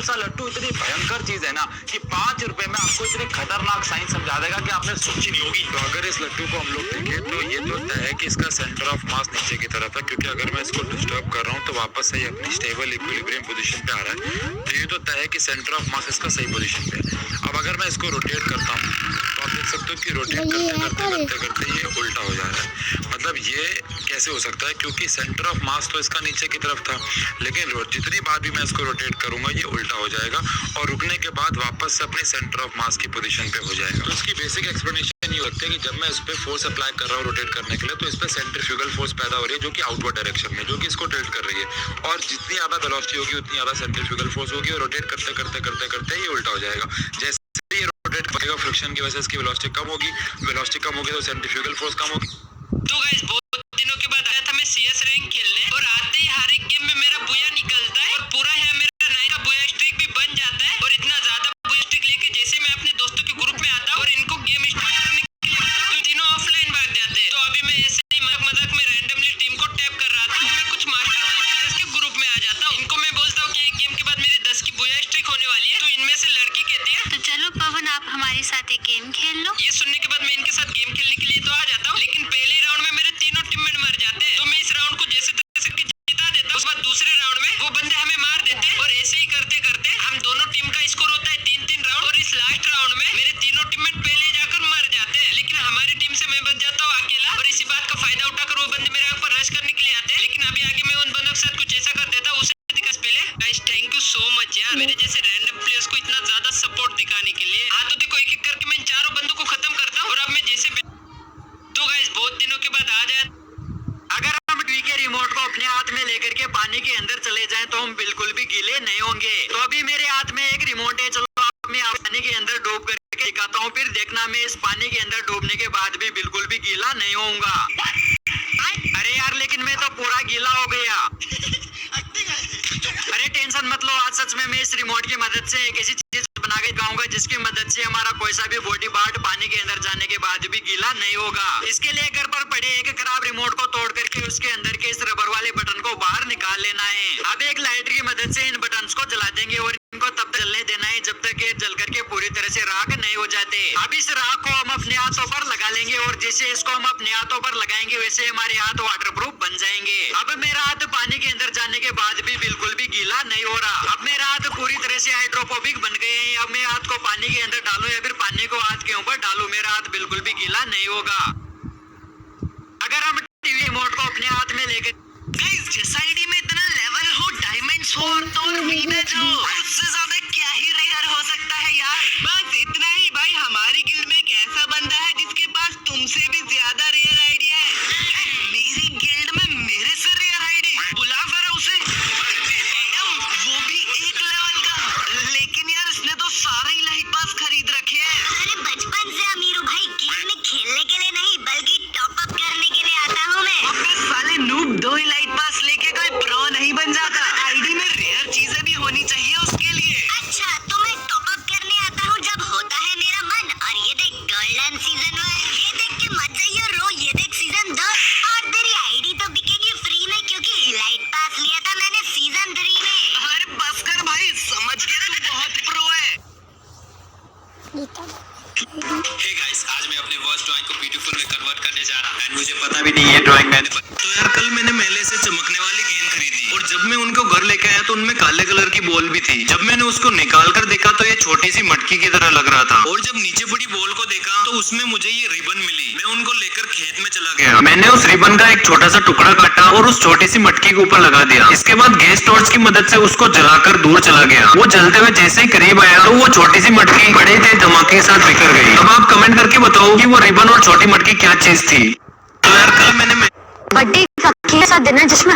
सा लट्टू इतनी भयंकर चीज है ना कि 5 रुपए में आपको इतनी खतरनाक साइंस समझा देगा कि आपने सोची नहीं होगी। तो अगर इस लट्टू को हम लोग देखें तो ये तो तय है कि इसका सेंटर ऑफ मास नीचे की तरफ है, क्योंकि अगर मैं इसको डिस्टर्ब कर रहा हूँ तो वापस से अपनी स्टेबल इक्विलिब्रियम पोजीशन पे आ रहा है। तो ये तो तय है कि सेंटर ऑफ मास इसका सही पोजीशन पे है। अब अगर मैं इसको रोटेट करता हूँ तो आप देख सकते हो कि रोटेट करते ये उल्टा हो जा रहा है। मतलब ये कैसे हो सकता है, क्योंकि सेंटर ऑफ मास तो इसका नीचे की तरफ था, लेकिन जितनी बार भी मैं इसको रोटेट करूंगा ये उल्टा हो जाएगा और रुकने के बाद वापस से अपने सेंटर ऑफ मास की पोजीशन पे हो जाएगा। तो इसकी बेसिक एक्सप्लेनेशन ये होती है कि जब मैं इस पे फोर्स अप्लाई कर रहा हूँ रोटेट करने के लिए, तो इस पे सेंट्रीफ्यूगल फोर्स पैदा हो रही है जो कि आउटवर्ड डायरेक्शन में, जो कि इसको टिल्ट कर रही है। और जितनी ज्यादा वेलोसिटी होगी उतनी ज्यादा सेंट्रीफ्यूगल फोर्स होगी और रोटेट करते करते ये उल्टा हो जाएगा। जैसे ये रोटेट करेगा फ्रिक्शन की वजह से इसकी वेलोसिटी कम होगी, वेलोसिटी कम होगी तो सेंट्रीफ्यूगल फोर्स कम होगी। तो गाइस बहुत दिनों के बाद आया था मैं सीएस रैंक खेलने और आते ही हर एक गेम में मेरा बुया निकलता है और पूरा है मेरा 9 का बुया स्ट्रिक भी बन जाता है। और इतना ज्यादा बुया स्ट्रिक लेके जैसे मैं अपने दोस्तों के ग्रुप में आता और इनको गेम स्टार्ट करने के लिए तो तीनों ऑफलाइन भाग जाते हैं। तो अभी मैं ऐसे ही मजाक में रैंडमली टीम को टैप कर रहा था, मैं कुछ मास्टर प्लेयर्स के ग्रुप में आ जाता हूँ। इनको मैं बोलता हूँ कि एक गेम के बाद मेरी 10 की बुया स्ट्रिक होने वाली है। तो इनमें से लड़की कहती है तो चलो पवन आप हमारे साथ एक गेम खेल लो। ये सुनने के बाद मैं इनके साथ गेम खेलने के लिए तो आ जाता हूँ, लेकिन पहले राउंड में मेरे तीनों टीममेट मर जाते हैं। तो मैं इस राउंड को जैसे तैसे जिता देता हूँ। उसके बाद दूसरे राउंड में वो बंदे हमें मार देते हैं और ऐसे ही करते करते हम दोनों टीम का स्कोर होता है 3-3 राउंड। और इस लास्ट राउंड में मेरे तीनों टीममेट पहले जाकर मर जाते हैं, लेकिन हमारी टीम से मैं बच जाता हूँ अकेला। और इसी बात का फायदा उठाकर वो बंदे मेरे ऊपर रश करने के लिए आते हैं, लेकिन अभी आगे मैं उन बंदों के साथ कुछ ऐसा कर देता हूँ। उसे पहले guys thank you so much यार, मेरे जैसे रैंडम प्लेयर्स को इतना ज्यादा सपोर्ट दिखाने के लिए। हाँ तो देखो एक एक करके मैं इन चारों बंदों को खत्म करता हूँ और अब मैं जैसे तो गाइस बहुत दिनों के बाद आ जाए। अगर हम टीवी के रिमोट को अपने हाथ में लेकर के पानी के अंदर चले जाएं तो हम बिल्कुल भी गीले नहीं होंगे। तो अभी मेरे हाथ में एक रिमोट है, चलो मैं पानी के अंदर डूब करके दिखाता हूँ, फिर देखना मैं इस पानी के अंदर डूबने के बाद भी बिल्कुल भी गीला नहीं होऊंगा। अरे यार लेकिन मैं तो पूरा गीला हो गया। अरे टेंशन मत लो, आज सच में मैं इस रिमोट की मदद से एक ऐसी चीज बना के दिखाऊंगा जिसकी मदद से हमारा कोई सा भी बॉडी पार्ट पानी के अंदर जाने के बाद भी गीला नहीं होगा। इसके लिए घर पर पड़े एक खराब रिमोट को तोड़ करके उसके अंदर के इस रबर वाले बटन को बाहर निकाल लेना है। अब एक लाइटर की मदद से इन बटन्स को जला देंगे और इनको तब तक जलने देना है जब तक ये जल करके पूरी तरह से राख नहीं हो जाते। अब इस राख को हम अपने हाथों पर लगा लेंगे और जैसे इसको हम अपने हाथों पर लगाएंगे वैसे हमारे हाथ वाटरप्रूफ बन जाएंगे। अब मेरा हाथ पानी के अंदर जाने के बाद भी बिल्कुल भी गीला नहीं हो रहा। अब मेरा हाथ पूरी तरह से हाइड्रोफोबिक बन गए हैं। अब मैं हाथ को पानी के अंदर डालूं या फिर पानी को हाथ के ऊपर डालूं, मेरा हाथ बिल्कुल भी गीला नहीं होगा। अगर हम टीवी रिमोट को अपने हाथ में लेकर गाइस जिस आईडी में इतना लेवल हो, डायमंड्स हो और विनर हो, उससे ज्यादा क्या ही रेयर हो सकता है यार। बस इतना ही भाई, हमारी गिल्ड में एक ऐसा बंदा है जिसके पास तुमसे भी ज्यादा रेयर आईडी है। मेरी गिल्ड में मेरे से रेयर आईडी, बुला जरा उसे। वो भी 1 लेवल का, लेकिन यार इसने तो सारे ही लाइट पास खरीद रखे हैं। अरे बचपन से अमीर हूँ भाई, गेम में खेलने के लिए नहीं बल्कि टॉप अप करने के लिए आता हूँ मैं। अबे साले नूब, 2 ही लाइट पास लेके कोई प्रो नहीं बन जाता। आईडी में रेयर चीजें भी होनी चाहिए उसके लिए। अच्छा तो मैं टॉप अप करने आता हूँ जब होता है मेरा मन। और ये देख गोल्डन सीजन 1, ये देख के मत जाइए रो, ये देख सीजन 2। और तेरी आईडी तो बिकेगी फ्री में क्योंकि लाइट पास लिया था मैंने सीजन 3 में। अरे बस कर भाई, समझ गया तू बहुत प्रो है। हे गाइस, आज मैं अपने वर्स्ट ड्राइंग को ब्यूटीफुल में कन्वर्ट करने जा रहा एंड मुझे पता भी नहीं ये ड्राइंग मैंने तो यार कल मैंने मेले से चमकने वाली गेंद खरीदी और जब मैं उनको घर लेके आया तो उनमें काले कलर की बॉल भी थी। जब मैंने उसको निकाल कर देखा तो ये छोटी सी मटकी की तरह लग रहा था और जब नीचे पड़ी बॉल को देखा तो उसमें मुझे ये रिबन मिली। मैं उनको लेकर खेत में चला गया। मैंने उस रिबन का एक छोटा सा टुकड़ा काटा और उस छोटी सी मटकी के ऊपर लगा दिया। इसके बाद गैस टॉर्च की मदद से उसको जलाकर दूर चला गया। वो जलते हुए जैसे ही करीब आया तो वो छोटी सी मटकी बड़े तेज धमाके के साथ बिखर गई। अब आप कमेंट करके बताओ कि वो रिबन और छोटी मटकी क्या चीज थी। तो यार कल मैंने बर्थडे का केक साथ देना जिसमें